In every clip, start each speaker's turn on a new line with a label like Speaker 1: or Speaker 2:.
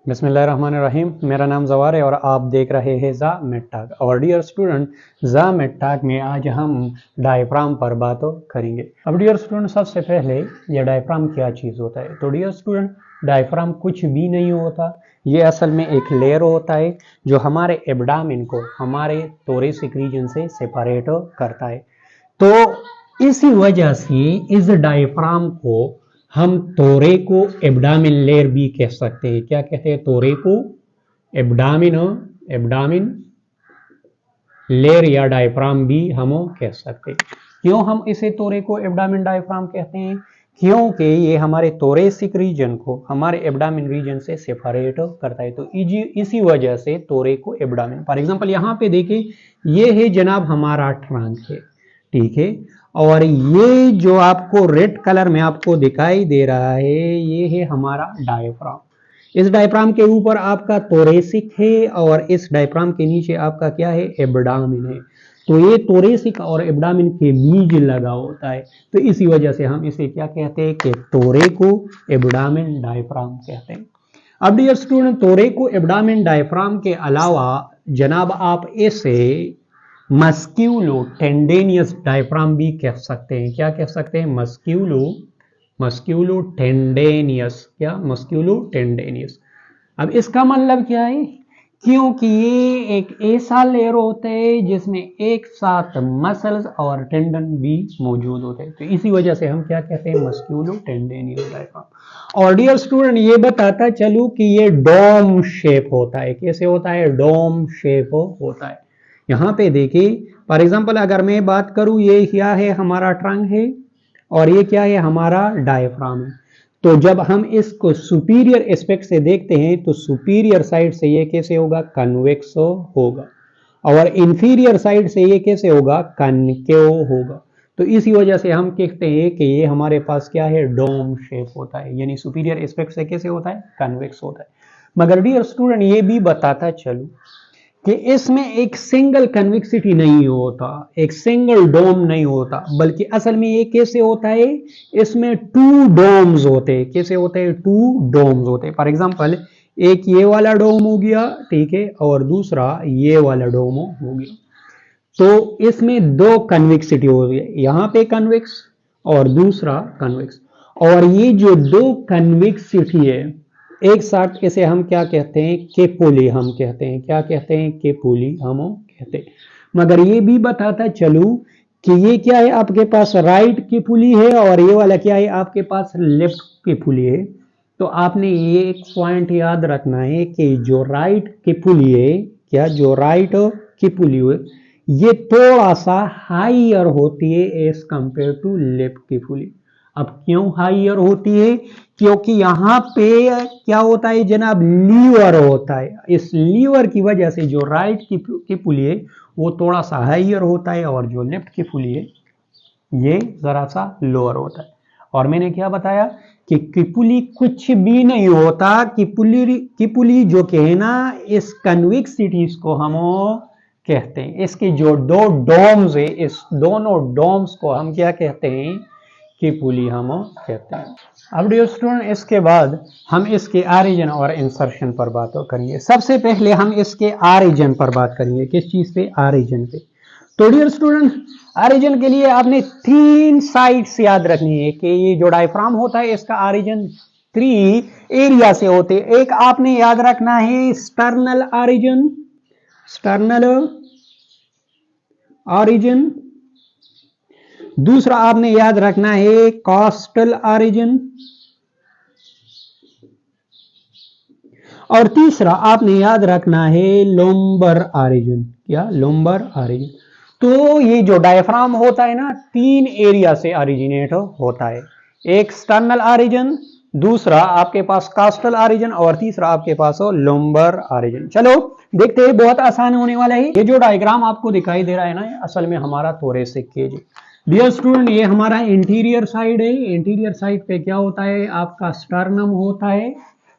Speaker 1: बिस्मिल्लाहिर्रहमानिर्रहीम। मेरा नाम जवार है और आप देख रहे हैं जा मेटाक। और डियर स्टूडेंट, जा मेटाक में आज हम डायफ्राम पर बात करेंगे। अब डियर स्टूडेंट, सबसे पहले ये डायफ्राम क्या चीज़ होता है। तो डियर स्टूडेंट, डायफ्राम कुछ भी नहीं होता। ये असल में एक लेयर होता है जो हमारे एब्डामिन को हमारे थोरेसिक रीजन से सेपरेट करता है। तो इसी वजह से इस डायफ्राम को हम थोरेको एब्डामिन लेयर भी कह सकते हैं। क्या कहते हैं? थोरेको एब्डामिन एब्डामिन लेयर या डायफ्राम भी हम कह सकते हैं। क्यों हम इसे थोरेको एब्डामिन डायफ्राम कहते हैं? क्योंकि ये हमारे थोरेसिक रीजन को हमारे एब्डामिन रीजन से सेपरेट करता है। तो इसी वजह से थोरेको एब्डामिन। फॉर एग्जांपल यहाँ पे देखिए, ये है जनाब हमारा ट्रंक है, ठीक है। और ये जो आपको रेड कलर में आपको दिखाई दे रहा है, ये है हमारा डायफ्राम। इस डायफ्राम के ऊपर आपका थोरेसिक है और इस डायफ्राम के नीचे आपका क्या है? एब्डामिन है। तो ये थोरेसिक और एब्डामिन के बीच लगा होता है। तो इसी वजह से हम इसे क्या कहते हैं कि थोरेको एब्डामिन डायफ्राम कहते हैं। अब डियर स्टूडेंट, थोरेको एब्डामिन डायफ्राम के अलावा जनाब आप इसे मस्क्यूलो टेंडेनियस डायफ्राम भी कह सकते हैं। क्या कह सकते हैं? Musculotendinous. क्या? Musculotendinous. अब इसका मतलब क्या है? क्योंकि ये एक ऐसा लेयर होता है जिसमें एक साथ मसल्स और टेंडन भी मौजूद होते हैं। तो इसी वजह से हम क्या कहते हैं? Musculo tendinosus diaphragm. और डियर स्टूडेंट, ये बताता चलूं कि ये डोम शेप होता है। कैसे होता है? डोम शेप होता है। यहाँ पे देखिए, फॉर एग्जाम्पल अगर मैं बात करूं, ये क्या है? हमारा ट्रंक है और ये क्या है? हमारा डायफ्राम है। तो जब हम इसको सुपीरियर एस्पेक्ट से देखते हैं तो सुपीरियर साइड से ये कैसे होगा? कन्वेक्स होगा। और इंफीरियर साइड से ये कैसे होगा? कनकेव होगा। तो इसी वजह से हम कहते हैं कि ये हमारे पास क्या है? डोम शेप होता है। यानी सुपीरियर एस्पेक्ट से कैसे होता है? कन्वेक्स होता है। मगर डियर स्टूडेंट, ये भी बताता चलूं कि इसमें एक सिंगल कन्विक्सिटी नहीं होता, एक सिंगल डोम नहीं होता, बल्कि असल में ये कैसे होता है? इसमें टू डोम्स होते हैं। कैसे होते हैं? टू डोम्स होते हैं। फॉर एग्जांपल, एक ये वाला डोम हो गया, ठीक है, और दूसरा ये वाला डोम हो गया। तो इसमें दो कन्विक्सिटी हो गई, यहां पे कन्विक्स और दूसरा कन्विक्स। और ये जो दो कन्विक्सिटी है एक साथ, इसे हम क्या कहते हैं? केपुली हम कहते हैं। क्या कहते हैं? केपुली हम कहते हैं। मगर ये भी बताता चलूं कि ये क्या है? आपके पास राइट केपुली है और ये वाला क्या है? आपके पास लेफ्ट केपुली है। तो आपने ये एक पॉइंट याद रखना है कि जो राइट केपुली है, क्या जो राइट केपुली है, ये थोड़ा सा हाइयर होती है एज कंपेयर टू लेफ्ट केपुली। अब क्यों हाइयर होती है? क्योंकि यहाँ पे क्या होता है जनाब? लीवर होता है। इस लीवर की वजह से जो राइट की पुली है वो थोड़ा सा हाइयर होता है और जो लेफ्ट की पुली है ये जरा सा लोअर होता है। और मैंने क्या बताया कि किपुली कुछ भी नहीं होता। किपुली जो कि है ना, इस कन्विक्सिटीज को हम कहते हैं। इसके जो दो डोम्स है, इस दोनों डोम्स को हम क्या कहते हैं? किपुली हम कहते हैं। अब डियर स्टूडेंट, इसके बाद हम इसके ऑरिजिन और इंसर्शन पर बात करेंगे। सबसे पहले हम इसके ऑरिजिन पर बात करेंगे। किस चीज पे? ऑरिजिन पे। तो डियर स्टूडेंट, ऑरिजिन के लिए आपने तीन साइड्स याद रखनी है कि ये जो डायफ्राम होता है इसका ऑरिजिन 3 एरिया से होते हैं। एक आपने याद रखना है स्टर्नल ऑरिजिन, स्टर्नल ऑरिजिन। दूसरा आपने याद रखना है कॉस्टल ऑरिजिन। और तीसरा आपने याद रखना है लोम्बर ऑरिजिन। क्या? लोम्बर ऑरिजिन। तो ये जो डायफ्राम होता है ना, 3 एरिया से ओरिजिनेट होता है। एक स्टर्नल ऑरिजिन, दूसरा आपके पास कॉस्टल ऑरिजिन और तीसरा आपके पास लोम्बर ऑरिजिन। चलो देखते हैं, बहुत आसान होने वाला है। ये जो डायग्राम आपको दिखाई दे रहा है ना, असल में हमारा थोरेसिक केज। डियर स्टूडेंट, ये हमारा इंटीरियर साइड है। इंटीरियर साइड पे क्या होता है? आपका स्टर्नम होता है।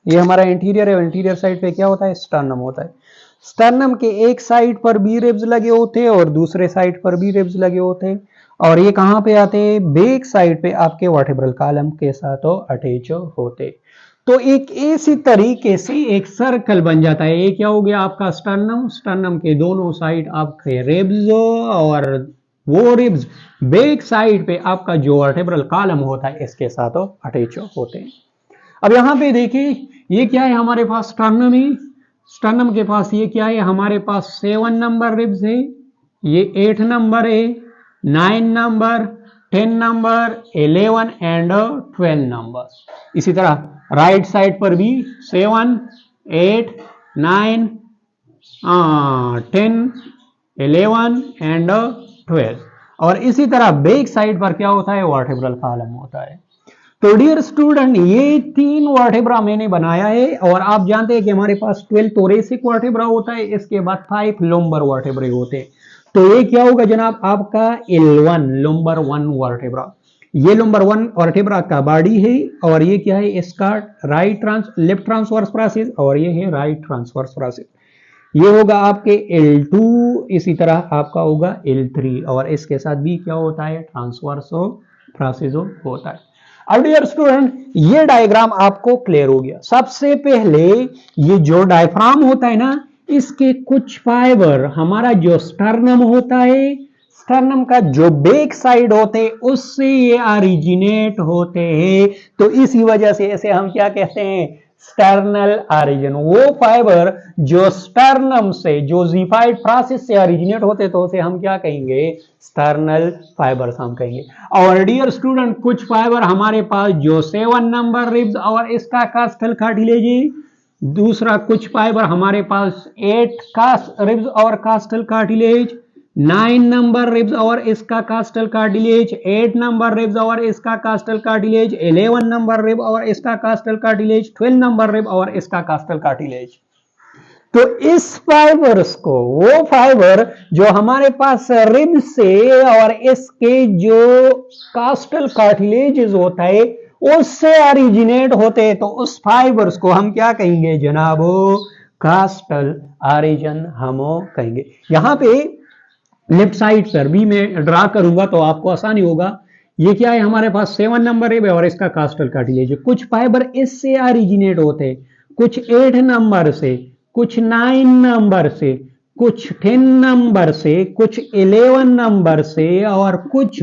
Speaker 1: ये हमारा इंटीरियर है। इंटीरियर साइड पे क्या होता है? स्टर्नम होता है। स्टर्नम के एक साइड पर बी रिब्स लगे होते हैं और दूसरे साइड पर बी रिब्स लगे होते हैं। और ये कहां पे आते हैं? बैक साइड पे आपके वर्टेब्रल कॉलम के साथ अटैच होते। तो एक इसी तरीके से एक सर्कल बन जाता है। ये क्या हो गया आपका स्टर्नम, स्टर्नम के दोनों साइड आपके रिब्स, और वो रिब्स बैक साइड पे आपका जो वर्टेब्रल कॉलम होता है इसके साथ अटैच होते हैं। अब यहाँ पे देखिए ये क्या है हमारे पास स्टर्नम है, स्टर्नम के पास ये क्या है हमारे पास 7 नंबर रिब्स है, ये 8 नंबर है, 9 नंबर, 10 नंबर, 11 एंड 12 नंबर। इसी तरह राइट साइड पर भी 7, 8, 9, 10, 11 एंड 12। और इसी तरह बैक साइड पर क्या होता है वर्टेब्रल कॉलम होता है। तो डियर स्टूडेंट ये 3 वर्टेब्रा मैंने बनाया है, और आप जानते हैं कि हमारे पास 12 थोरेसिक वर्टेब्रा होता है, इसके बाद 5 लुम्बर वर्टेब्रे होते हैं। तो ये क्या होगा जनाब आपका L1 लुम्बर 1 वर्टेब्रा, ये लुम्बर 1 वर्टेब्रा का बॉडी है, और ये क्या है इसका लेफ्ट ट्रांसवर्स प्रोसेस, और ये है राइट ट्रांसवर्स प्रोसेस। ये होगा आपके L2, इसी तरह आपका होगा L3, और इसके साथ भी क्या होता है ट्रांसवर्स प्रोसेस होता है। अब डियर स्टूडेंट ये डायग्राम आपको क्लियर हो गया। सबसे पहले ये जो डायफ्राम होता है ना, इसके कुछ फाइबर हमारा जो स्टर्नम होता है, स्टर्नम का जो बैक साइड होते हैं उससे ये ऑरिजिनेट होते हैं। तो इसी वजह से इसे हम क्या कहते हैं स्टर्नल ऑरिजिन। वो फाइबर जो स्टर्नम से, जो ज़िफाइड प्रोसेस से ऑरिजिनेट होते तो उसे हम क्या कहेंगे स्टर्नल फाइबर्स हम कहेंगे। और डियर स्टूडेंट कुछ फाइबर हमारे पास जो 7 नंबर रिब्स और इसका कास्टल कार्टिलेज है, दूसरा कुछ फाइबर हमारे पास 8 कास्ट रिब्स और कास्टल कार्टिलेज, 9 नंबर रिब्स और इसका कास्टल कार्टिलेज, 8 नंबर रिब्स और इसका कास्टल कार्टिलेज, 11 नंबर रिब और इसका कास्टल कार्टिलेज, 12 नंबर रिब और इसका कास्टल कार्टिलेज। तो इस फाइबर्स को, वो फाइबर जो हमारे पास रिब से और इसके जो कास्टल कार्टिलेज होता है उससे ऑरिजिनेट होते हैं, तो उस फाइबर्स को हम क्या कहेंगे जनाबो कास्टल ऑरिजिन हम कहेंगे। यहां पे लेफ्ट साइड पर भी मैं ड्रा करूंगा तो आपको आसानी होगा। ये क्या है हमारे पास 7 नंबर रिब और इसका कास्टल कार्टिलेज। कुछ फाइबर इससे ऑरिजिनेट होते हैं, कुछ 8 नंबर से, कुछ 9 नंबर से, कुछ 10 नंबर से, कुछ 11 नंबर से और कुछ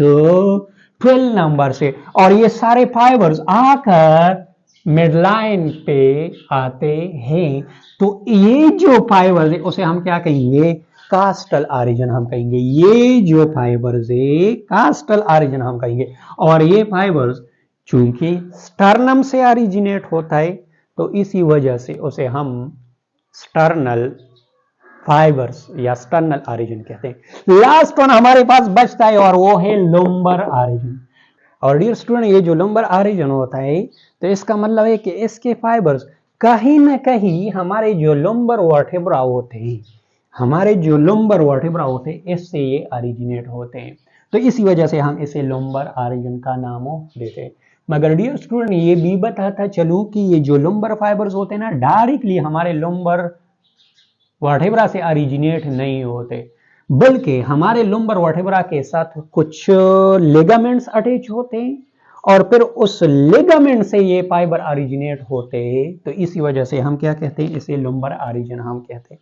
Speaker 1: 12 नंबर से। और ये सारे फाइबर्स आकर मिडलाइन पे आते हैं। तो ये जो फाइबर्स है उसे हम क्या कहेंगे कास्टल ऑरिजिन हम कहेंगे। ये जो फाइबर्स है कास्टल ऑरिजिन हम कहेंगे। और ये फाइबर्स चूंकि स्टर्नम से ऑरिजिनेट होता है तो इसी वजह से उसे हम स्टर्नल फाइबर्स या स्टर्नल ऑरिजिन कहते हैं। लास्ट वन हमारे पास बचता है और वो है लुम्बर ऑरिजिन। और डियर स्टूडेंट ये जो लुम्बर ऑरिजिन होता है तो इसका मतलब है कि इसके फाइबर्स कहीं ना कहीं हमारे जो लुम्बर वर्टेब्रा होते हैं, हमारे जो लुम्बर वर्टेब्रा होते हैं इससे ये ऑरिजिनेट होते हैं। तो इसी वजह से हम इसे लुम्बर ऑरिजिन का नाम देते हैं। मगर डियर स्टूडेंट ये भी बताता चलूं कि ये जो लुम्बर फाइबर्स होते हैं ना डायरेक्टली हमारे लुम्बर वर्टेब्रा से ऑरिजिनेट नहीं होते, बल्कि हमारे लुम्बर वर्टेब्रा के साथ कुछ लिगामेंट्स अटैच होते हैं और फिर उस लिगामेंट से ये फाइबर ऑरिजिनेट होते हैं। तो इसी वजह से हम क्या कहते हैं इसे लुम्बर ऑरिजिन हम कहते हैं।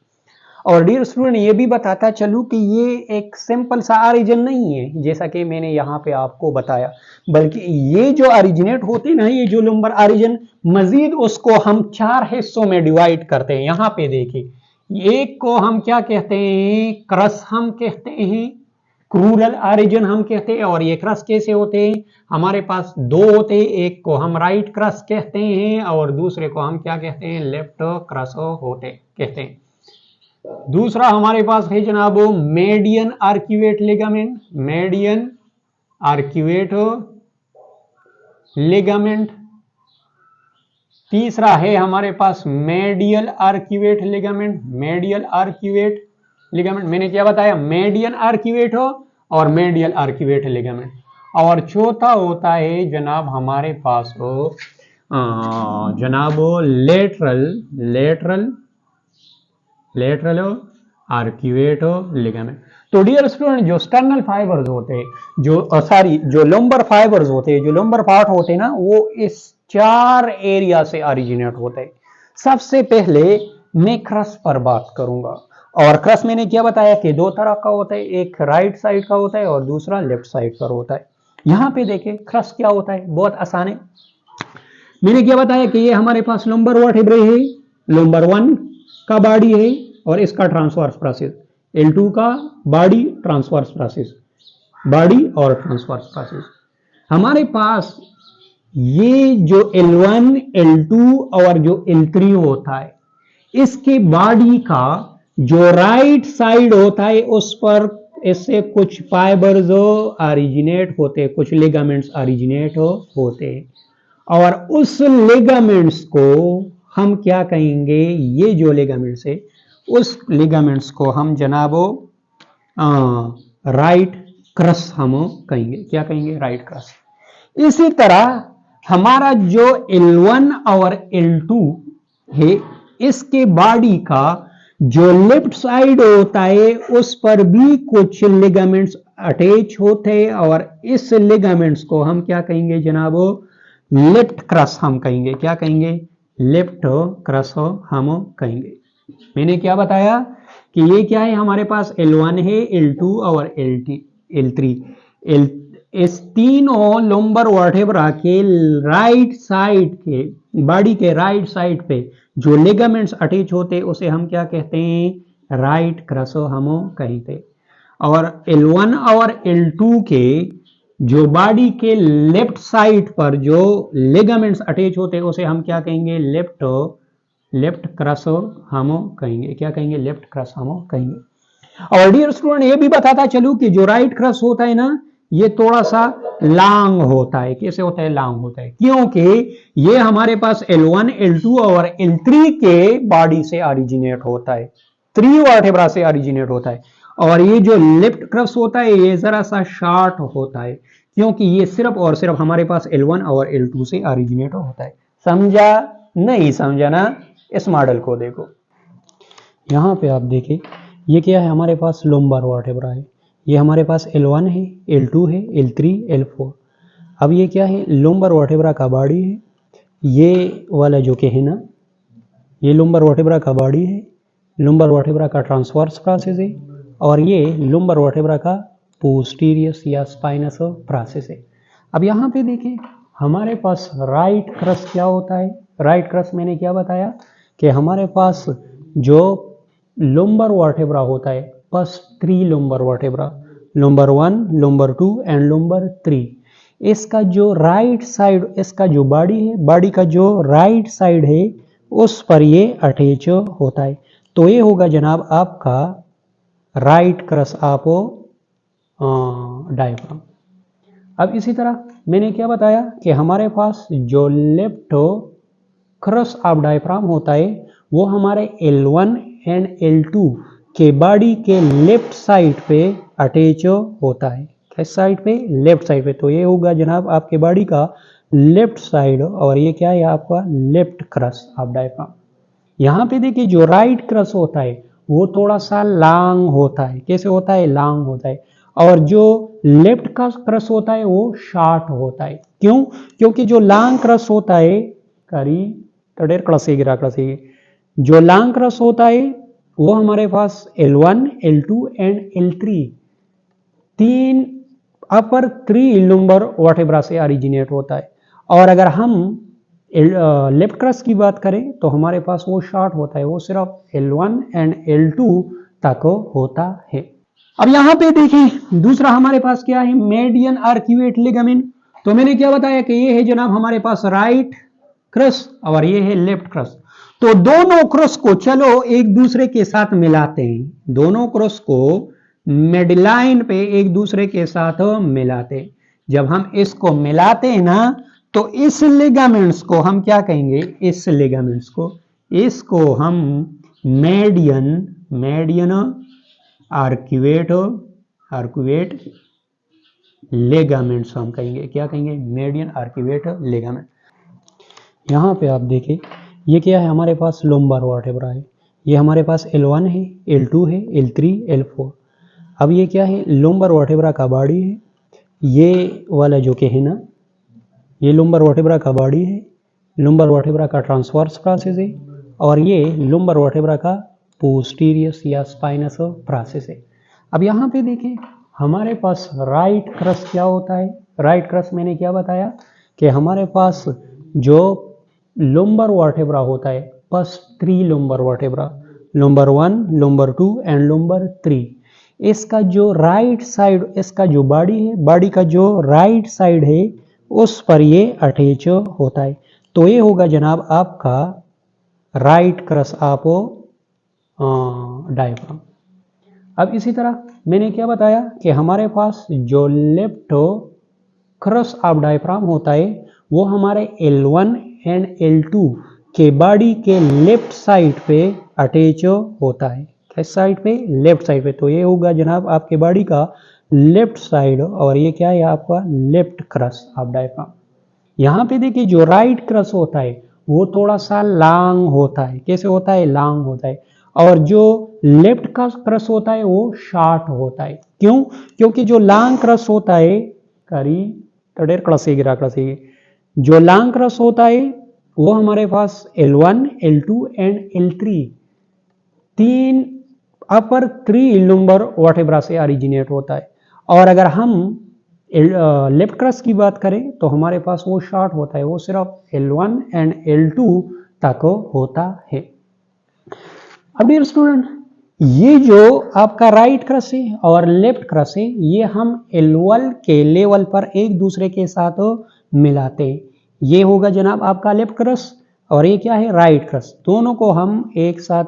Speaker 1: और डियर स्टूडेंट ये भी बताता चलूं कि ये एक सिंपल सा ऑरिजिन नहीं है जैसा कि मैंने यहाँ पे आपको बताया, बल्कि ये जो ऑरिजिनेट होते हैं ना ये जो लुम्बर ऑरिजिन मजीद उसको हम 4 हिस्सों में डिवाइड करते हैं। यहाँ पे देखिए एक को हम क्या कहते हैं क्रस हम कहते हैं, क्रूरल ऑरिजिन हम कहते हैं। और ये क्रस कैसे होते हैं हमारे पास 2 होते हैं, एक को हम राइट क्रस कहते हैं और दूसरे को हम क्या कहते हैं लेफ्ट क्रस होते कहते हैं। दूसरा हमारे पास है जनाब median arcuate ligament, median arcuate ligament. तीसरा है हमारे पास medial arcuate ligament, medial arcuate ligament. मैंने क्या बताया मेडियन आर्क्यूएट हो और मेडियल आर्क्यूएट लिगामेंट। और चौथा होता है जनाब हमारे पास हो जनाब lateral lateral lateral arcuate ligament. तो डियर स्टूडेंट जो स्टर्नल फाइबर्स होते हैं जो लुम्बर फाइबर्स होते हैं, जो लुम्बर पार्ट होते हैं ना वो इस 4 एरिया से ओरिजिनेट होता है। सबसे पहले मैं क्रस्ट पर बात करूंगा, और क्रस्ट मैंने क्या बताया कि दो तरह का होता है, एक राइट साइड का होता है और दूसरा लेफ्ट साइड पर होता है। यहां पे देखें क्रस्ट क्या होता है, बहुत आसान है। मैंने क्या बताया कि ये हमारे पास लंबर वर्टेब्रे है, लंबर 1 का बॉडी है और इसका ट्रांसवर्स प्रोसेस, L2 का बॉडी ट्रांसवर्स प्रोसेस, बॉडी और ट्रांसवर्स प्रोसेस। हमारे पास ये जो L1, L2 और जो L3 होता है, इसके बॉडी का जो राइट साइड होता है उस पर इससे कुछ फाइबर्स ओरिजिनेट होते, कुछ लिगामेंट्स ओरिजिनेट होते हैं, और उस लिगामेंट्स को हम क्या कहेंगे, ये जो लिगामेंट्स है उस लिगामेंट्स को हम जनाबो राइट क्रस्ट हम कहेंगे। क्या कहेंगे, राइट क्रस्ट। इसी तरह हमारा जो L1 और L2 है, इसके बॉडी का जो लेफ्ट साइड होता है उस पर भी कुछ लिगामेंट्स अटैच होते हैं, और इस लिगामेंट्स को हम क्या कहेंगे जनाबो, लेफ्ट क्रस्ट हम कहेंगे। क्या कहेंगे, लेफ्ट क्रस्ट हम कहेंगे। मैंने क्या बताया कि ये क्या है, हमारे पास L1 है, L2 और L3। इस तीनों लंबर वर्टेब्रा के राइट साइड के बॉडी के राइट साइड पे जो लिगामेंट्स अटैच होते उसे हम क्या कहते हैं, राइट क्रस्ट हम कहते। और L1 और L2 के जो बॉडी के लेफ्ट साइड पर जो लिगामेंट्स अटैच होते उसे हम क्या कहेंगे, लेफ्ट क्रस्ट हम कहेंगे। क्या कहेंगे, लेफ्ट क्रस्ट हम कहेंगे। और डियर स्टूडेंट ये भी बताता चलूं कि जो राइट क्रस्ट होता है ना, ये थोड़ा सा लॉन्ग होता है। कैसे होता है, लॉन्ग होता है, क्योंकि ये हमारे पास L1, L2 और L3 के बॉडी से ओरिजिनेट होता है, 3 वर्टेब्रा से ओरिजिनेट होता है। और ये जो लेफ्ट क्रस्ट होता है ये जरा सा शॉर्ट होता है, क्योंकि ये सिर्फ और सिर्फ हमारे पास L1 और L2 से ओरिजिनेट होता है। समझा, नहीं समझा ना, इस मॉडल को देखो। यहां पे आप देखिए ये क्या है, हमारे पास लंबर वर्टेब्रा है, ये हमारे पास L1 है, L2 है, L3, L4। अब ये क्या है, लंबर वर्टेब्रा का बॉडी है, ये वाला जो के है ना, ये लंबर वर्टेब्रा का बॉडी है, लंबर वर्टेब्रा का ट्रांसवर्स प्रोसेस है, और ये लंबर वर्टेब्रा का पोस्टीरियस या स्पाइनस प्रोसेस है। अब यहाँ पे देखिए हमारे पास राइट क्रस्ट क्या होता है। राइट क्रस्ट मैंने क्या बताया कि हमारे पास जो लंबर वर्टेब्रा होता है, first 3 lumbar vertebra, lumbar 1, lumbar 2 and lumbar 3, इसका जो राइट साइड, इसका जो बॉडी है, बॉडी का जो राइट साइड है उस पर ये अटैच होता है। तो ये होगा जनाब आपका राइट क्रस्ट ऑफ डायफ्राम। अब इसी तरह मैंने क्या बताया कि हमारे पास जो लेफ्ट क्रस्ट ऑफ डायफ्राम होता है वो हमारे L1 एंड L2 के बॉडी के लेफ्ट साइड पे अटैच होता है। किस साइड पे, लेफ्ट साइड पे। तो ये होगा जनाब आपके बॉडी का लेफ्ट साइड, और ये क्या है आपका लेफ्ट क्रस्ट ऑफ डायफ्राम। यहाँ पे देखिए जो राइट क्रस्ट होता है वो थोड़ा सा लॉन्ग होता है। कैसे होता है, लॉन्ग होता है। और जो लेफ्ट का क्रस्ट होता है वो शॉर्ट होता है। क्यों, क्योंकि जो लॉन्ग क्रस्ट होता है करी तडेर क्लसेगी, जो लॉन्ग क्रस्ट होता है वो हमारे पास L1, L2 and L3 3 upper 3 lumbar vertebra से ओरिजिनेट होता है। और अगर हम लेफ्ट क्रस्ट की बात करें तो हमारे पास वो शॉर्ट होता है, वो सिर्फ L1 एंड L2 तक होता है। अब यहाँ पे देखिए दूसरा हमारे पास क्या है, मेडियन आर्क्यूएट लिगामेंट। तो मैंने क्या बताया कि ये है जनाब हमारे पास राइट क्रस्ट और ये है लेफ्ट क्रस्ट। तो दोनों क्रस्ट को चलो एक दूसरे के साथ मिलाते हैं, दोनों क्रस्ट को मिडलाइन पे एक दूसरे के साथ मिलाते हैं। जब हम इसको मिलाते हैं ना तो इस लिगामेंट्स को हम क्या कहेंगे, इस लिगामेंट्स को, इसको हम मेडियन आर्क्यूएट लिगामेंट्स हम कहेंगे। क्या कहेंगे, मेडियन आर्क्यूएट लिगामेंट। यहाँ पे आप देखिए ये क्या है, हमारे पास लंबर वर्टेब्रा है, ये हमारे पास L1 है, L2 है, L3, L4। अब ये क्या है, लंबर वर्टेब्रा का बॉडी है, ये वाला जो के है ना, ये लंबर वर्टेब्रा का बॉडी है, लुम्बर वर्टेब्रा का ट्रांसवर्स प्रोसेस है और ये लुम्बर वर्टेब्रा का पोस्टीरियस या स्पाइनस प्रोसेस है। अब यहाँ पे देखें हमारे पास राइट क्रस्ट क्या होता है। राइट क्रस्ट मैंने क्या बताया कि हमारे पास जो लुम्बर वर्टेब्रा होता है, first 3 lumbar vertebra, lumbar 1, lumbar 2 and lumbar 3, इसका जो राइट साइड, इसका जो बॉडी है, बॉडी का जो राइट साइड है उस पर ये अटैच होता है। तो ये होगा जनाब आपका राइट क्रस्ट ऑफ डायफ्राम। अब इसी तरह मैंने क्या बताया कि हमारे पास जो लेफ्ट क्रस्ट ऑफ डायफ्राम होता है वो हमारे L1 एंड L2 के बॉडी के लेफ्ट साइड पे अटैच होता है। किस साइड पे? लेफ्ट साइड पे। तो ये होगा जनाब आपके बॉडी का लेफ्ट साइड और ये क्या है आपका लेफ्ट क्रस्ट ऑफ डायफ्राम। यहाँ पे देखिए जो राइट क्रस्ट होता है वो थोड़ा सा लॉन्ग होता है। कैसे होता है? लॉन्ग होता है। और जो लेफ्ट का क्रस्ट होता है वो शॉर्ट होता है। क्यों? क्योंकि जो लॉन्ग क्रस्ट होता है करी तड़ेर क्रसेगी जो लॉन्ग क्रस्ट होता है वो हमारे पास L1, L2 एंड L3 तीन अपर 3 लुम्बर वर्टेब्रा से ओरिजिनेट होता है। और अगर हम लेफ्ट क्रस्ट की बात करें तो हमारे पास वो शॉर्ट होता है, वो सिर्फ L1 एंड L2 तक होता है। अब डियर स्टूडेंट, ये जो आपका राइट क्रस्ट है और लेफ्ट क्रस्ट है ये हम L1 के लेवल पर एक दूसरे के साथ मिलाते हैं। ये होगा जनाब आपका लेफ्ट क्रस्ट और ये क्या है? Right crust. दोनों को हम एक साथ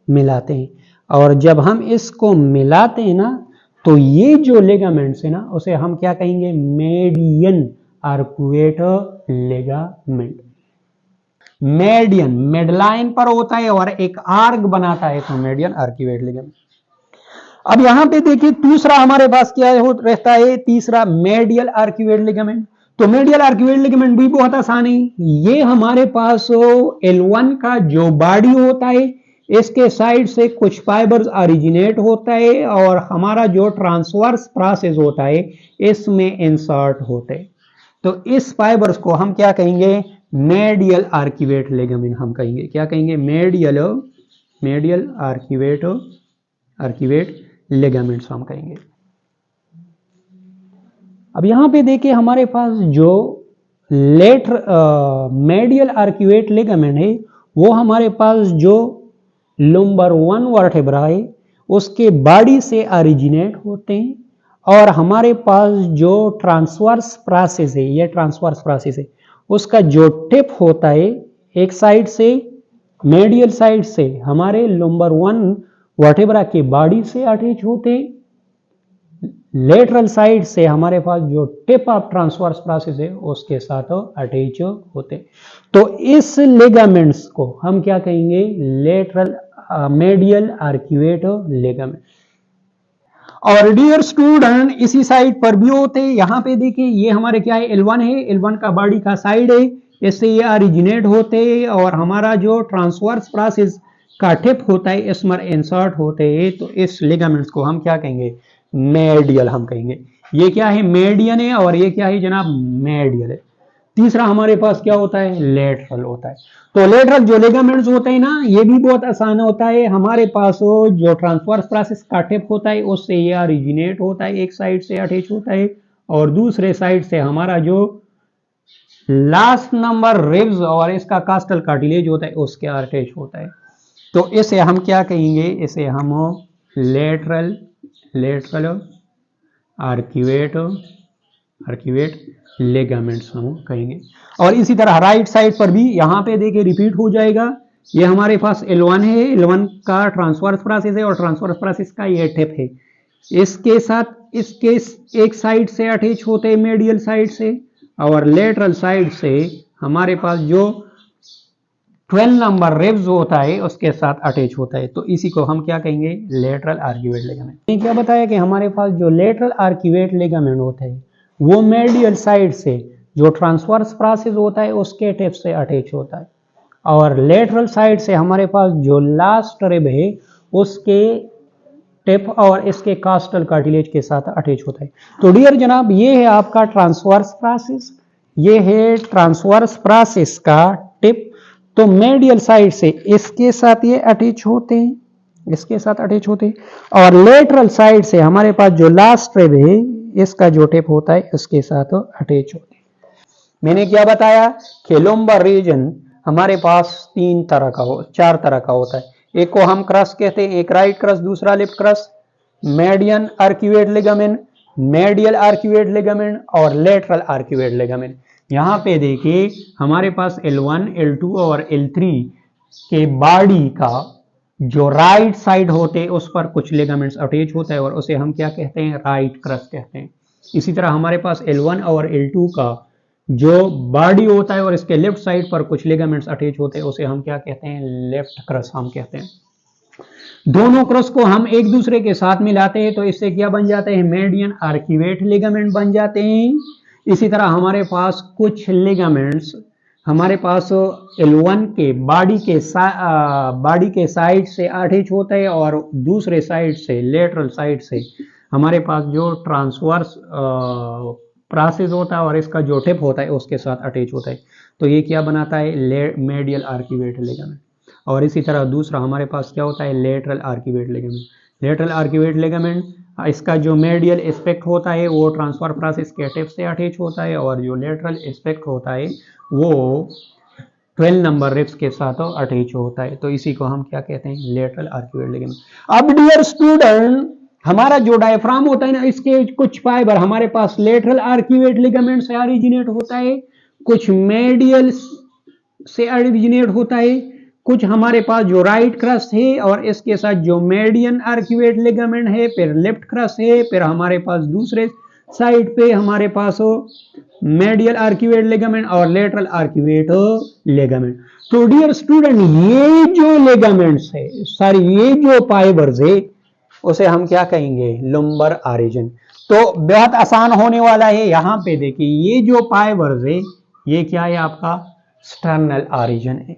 Speaker 1: मिलाते हैं और जब हम इसको मिलाते हैं ना तो ये जो लिगामेंट्स है ना उसे हम क्या कहेंगे? Median arcuate ligament. Median midline पर होता है और एक आर्क बनाता है तो मेडियन आर्कुएट लिगामेंट। अब यहां पे देखिए दूसरा हमारे पास क्या रहता है? तीसरा मेडियल आर्कुएट लिगामेंट। तो मेडियल आर्कुएट लिगामेंट भी बहुत आसान है। ये हमारे पास L1 का जो बॉडी होता है इसके साइड से कुछ फाइबर्स ओरिजिनेट होता है और हमारा जो ट्रांसवर्स प्रोसेस होता है इसमें इंसर्ट होते हैं। तो इस फाइबर्स को हम क्या कहेंगे? मेडियल आर्कुएट लिगामेंट हम कहेंगे। क्या कहेंगे? मेडियल आर्कुएट लिगामेंट्स हम कहेंगे। अब यहां पे देखिए हमारे पास जो मेडियल आर्कुएट लिगामेंट है वो हमारे पास जो लुम्बर 1 वर्टेब्रा है उसके बॉडी से ओरिजिनेट होते हैं और हमारे पास जो ट्रांसवर्स प्रोसेस है, ये ट्रांसवर्स प्रोसेस है, उसका जो टिप होता है एक साइड से मेडियल साइड से हमारे लुम्बर 1 वर्टेब्रा के बॉडी से अटैच होते हैं। लेटरल साइड से हमारे पास जो टिप ऑफ ट्रांसवर्स प्रोसेस है उसके साथ अटैच होते। तो इस लिगामेंट्स को हम क्या कहेंगे? Lateral medial arcuate ligament. और डियर स्टूडेंट इसी साइड पर भी होते हैं। यहाँ पे देखिए ये हमारे क्या है? L1 है। L1 का बॉडी का साइड है, इससे ये ओरिजिनेट होते हैं और हमारा जो ट्रांसवर्स प्रोसेस का टिप होता है इसमें इंसर्ट होते हैं। तो इस लिगामेंट्स को हम क्या कहेंगे? मेडियल हम कहेंगे। ये क्या है? मेडियन है और ये क्या है जनाब? मेडियल है। तीसरा हमारे पास क्या होता है? लेटरल होता है। तो लेटरल जो लिगामेंट्स होते हैं ना ये भी बहुत आसान होता है। हमारे पास जो ट्रांसवर्स प्रोसेस का टिप होता है उससे ये ओरिजिनेट होता है, एक साइड से अटैच होता है और दूसरे साइड से हमारा जो लास्ट नंबर रिब्स और इसका कास्टल कार्टिलेज होता है उसके अटैच होता है। तो इसे हम क्या कहेंगे? इसे हम लेटरल आर्कुएट लिगामेंट्स हम कहेंगे। और इसी तरह राइट साइड पर भी यहाँ पे देखिए रिपीट हो जाएगा। ये हमारे पास L1 है, L1 का ट्रांसवर्स प्रोसेस है और ट्रांसवर्स प्रोसेस का ये टिप है, इसके साथ इसके एक साइड से अटैच होते हैं मेडियल साइड से और लेटरल साइड से हमारे पास जो 12 नंबर रिब्स होता है उसके साथ अटैच होता है। तो इसी को हम क्या कहेंगे? Lateral arcuate ligament. मैंने क्या बताया कि हमारे पास जो लेटरल आर्कुएट लिगामेंट होता है वो मेडियल साइड से जो ट्रांसवर्स प्रोसेस होता है उसके टिप से अटैच होता है और लेटरल साइड से हमारे पास जो लास्ट रिब है उसके टिप और इसके कास्टल कार्टिलेज के साथ अटैच होता है। तो डियर जनाब ये है आपका ट्रांसवर्स प्रोसेस, ये है ट्रांसवर्स प्रोसेस का टिप। तो मेडियल साइड से इसके साथ ये अटैच होते हैं, इसके साथ अटैच होते हैं, और लेटरल साइड से हमारे पास जो लास्ट रिब है इसका जो टिप होता है उसके साथ अटैच होते हैं। मैंने क्या बताया कि लुम्बर रीजन हमारे पास चार तरह का होता है। एक को हम क्रस कहते हैं, एक राइट क्रस, दूसरा left cross, median arcuate ligament, medial arcuate ligament और लेटरल आर्क्यूएट लिगामेंट। यहाँ पे देखिए हमारे पास L1, L2 और L3 के बॉडी का जो राइट साइड होते हैं उस पर कुछ लिगामेंट्स अटैच होता है और उसे हम क्या कहते हैं, राइट क्रस कहते हैं। इसी तरह हमारे पास L1 और L2 का जो बॉडी होता है और इसके लेफ्ट साइड पर कुछ लिगामेंट्स अटैच होते हैं उसे हम क्या कहते हैं, लेफ्ट क्रस हम कहते हैं। दोनों क्रस को हम एक दूसरे के साथ मिलाते हैं तो इससे क्या बन जाते हैं, मेडियन आर्क्यूएट लिगामेंट बन जाते हैं। इसी तरह हमारे पास कुछ लिगामेंट्स हमारे पास L1 के बॉडी के साइड से अटैच होता है और दूसरे साइड से, लेटरल साइड से हमारे पास जो ट्रांसवर्स प्रोसेस होता है और इसका जो टिप होता है उसके साथ अटैच होता है। तो ये क्या बनाता है, मेडियल आर्क्यूएट लिगामेंट। और इसी तरह दूसरा हमारे पास क्या होता है, lateral arcuate ligament. Lateral arcuate ligament इसका जो मेडियल एस्पेक्ट होता है वो ट्रांसफर प्रोसेस के टिप से अटैच होता है और जो लेटरल एस्पेक्ट होता है वो 12 नंबर रिब्स के साथ अटैच होता है। तो इसी को हम क्या कहते हैं, लेटरल आर्क्यूएट लिगामेंट। अब डियर स्टूडेंट, हमारा जो डायफ्राम होता है ना, इसके कुछ फाइबर हमारे पास लेटरल आर्क्यूएट लिगामेंट से ओरिजिनेट होता है, कुछ मेडियल से ओरिजिनेट होता है, कुछ हमारे पास जो राइट क्रस है और इसके साथ जो मेडियन आर्क्यूएट लिगामेंट है, फिर लेफ्ट क्रस है, फिर हमारे पास दूसरे साइड पे हमारे पास मेडियल आर्क्यूएट लिगामेंट और लेटरल आर्क्यूएट लिगामेंट। तो डियर स्टूडेंट, ये जो लिगामेंट्स है, ये जो फाइबर्स है उसे हम क्या कहेंगे, लुम्बर ओरिजिन। तो बेहद आसान होने वाला है। यहां पे देखिए ये जो फाइबर्स है ये क्या है, आपका स्टर्नल ओरिजिन है,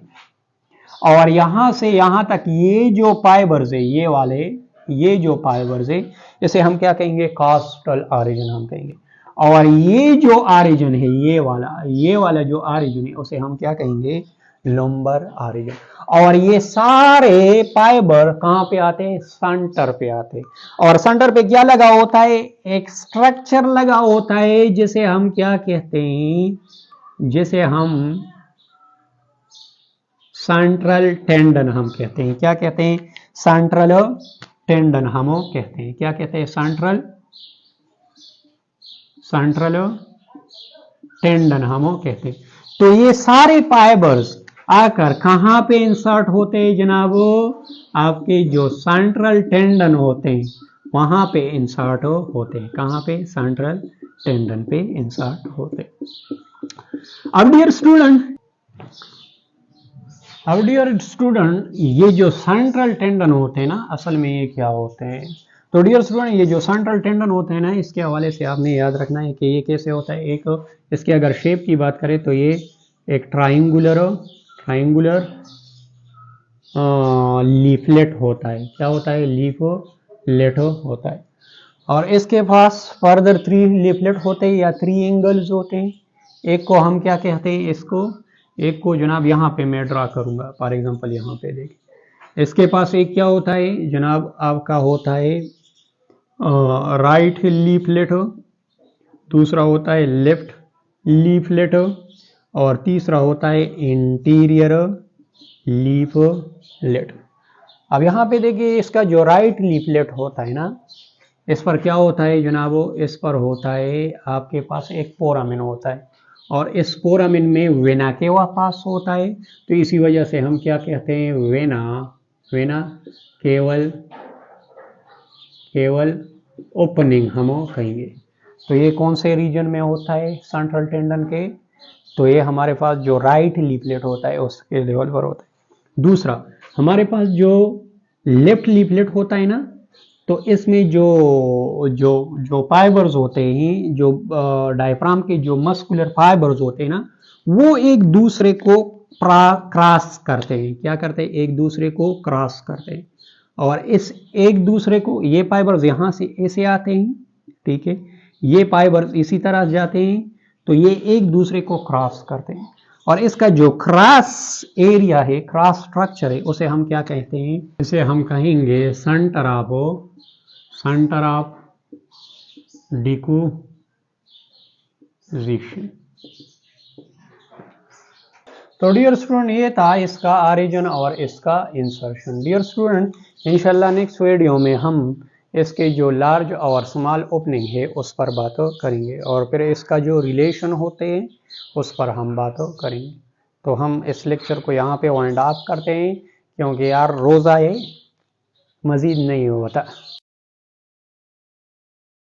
Speaker 1: और यहां से यहां तक ये जो फाइबर्स है, ये वाले, ये जो फाइबर्स है इसे हम क्या कहेंगे, कॉस्टल ओरिजिन हम कहेंगे। और ये जो ओरिजिन है, ये वाला जो ओरिजिन है उसे हम क्या कहेंगे, लुम्बर ओरिजिन। और ये सारे फाइबर कहां पे आते हैं, सेंटर पे आते हैं। और सेंटर पे क्या लगा होता है, एक स्ट्रक्चर लगा होता है जिसे हम क्या कहते हैं, जिसे हम सेंट्रल टेंडन हम कहते हैं। क्या कहते हैं, सेंट्रल टेंडन हम कहते हैं। क्या कहते हैं, सेंट्रल टेंडन हम कहते हैं। तो ये सारे फाइबर्स आकर कहां पे इंसर्ट होते हैं जनाब, आपके जो सेंट्रल टेंडन होते हैं वहां पे इंसर्ट होते हैं। कहां पे, सेंट्रल टेंडन पे इंसर्ट होते हैं। अब डियर स्टूडेंट, ये जो सेंट्रल टेंडन होते हैं ना, असल में ये क्या होते हैं। तो डियर स्टूडेंट, ये जो सेंट्रल टेंडन होते हैं ना, इसके हवाले से आपने याद रखना है कि ये कैसे होता है। एक इसके अगर शेप की बात करें तो ये एक ट्राइंगुलर लीफलेट होता है। क्या होता है, लीफलेट होता है। और इसके पास फर्दर 3 लीफलेट होते हैं या 3 एंगल्स होते हैं। एक को हम क्या कहते हैं, एक को जनाब यहाँ पे मैं ड्रा करूंगा, फॉर एग्जांपल यहाँ पे देखिए। इसके पास एक क्या होता है जनाब, आपका होता है राइट लीफलेट, दूसरा होता है लेफ्ट लीफलेट, और तीसरा होता है इंटीरियर लीफलेट। अब यहाँ पे देखिए इसका जो राइट लीफलेट होता है ना, इस पर क्या होता है जनाब, इस पर होता है आपके पास एक फोरामिन होता है, और इस फोरामिन में वेना केवा पास होता है। तो इसी वजह से हम क्या कहते हैं, वेना केवल ओपनिंग हम कहेंगे। तो ये कौन से रीजन में होता है, सेंट्रल टेंडन के, तो ये हमारे पास जो राइट लीफलेट होता है उसके लेवल पर होता है। दूसरा हमारे पास जो लेफ्ट लीफलेट होता है ना, तो इसमें जो फाइबर्स होते हैं, जो डायफ्राम के जो मस्कुलर फाइबर्स होते हैं ना, वो एक दूसरे को क्रॉस करते हैं। क्या करते हैं, एक दूसरे को क्रॉस करते हैं। और इस एक दूसरे को, ये फाइबर्स यहां से ऐसे आते हैं, ठीक है, ये फाइबर्स इसी तरह जाते हैं, तो ये एक दूसरे को क्रॉस करते हैं, और इसका जो क्रॉस एरिया है, क्रॉस स्ट्रक्चर है, उसे हम क्या कहते हैं? इसे हम कहेंगे सेंटर ऑफ डिपोजिशन। तो डियर स्टूडेंट, ये था इसका ऑरिजिन और इसका इंसर्शन। डियर स्टूडेंट, इंशाल्लाह नेक्स्ट वीडियो में हम इसके जो लार्ज और स्मॉल ओपनिंग है उस पर बात करेंगे, और फिर इसका जो रिलेशन होते हैं उस पर हम बात करेंगे। तो हम इस लेक्चर को यहाँ पे वाइंड अप करते हैं, क्योंकि यार रोज़ा ये मज़ीद नहीं होता।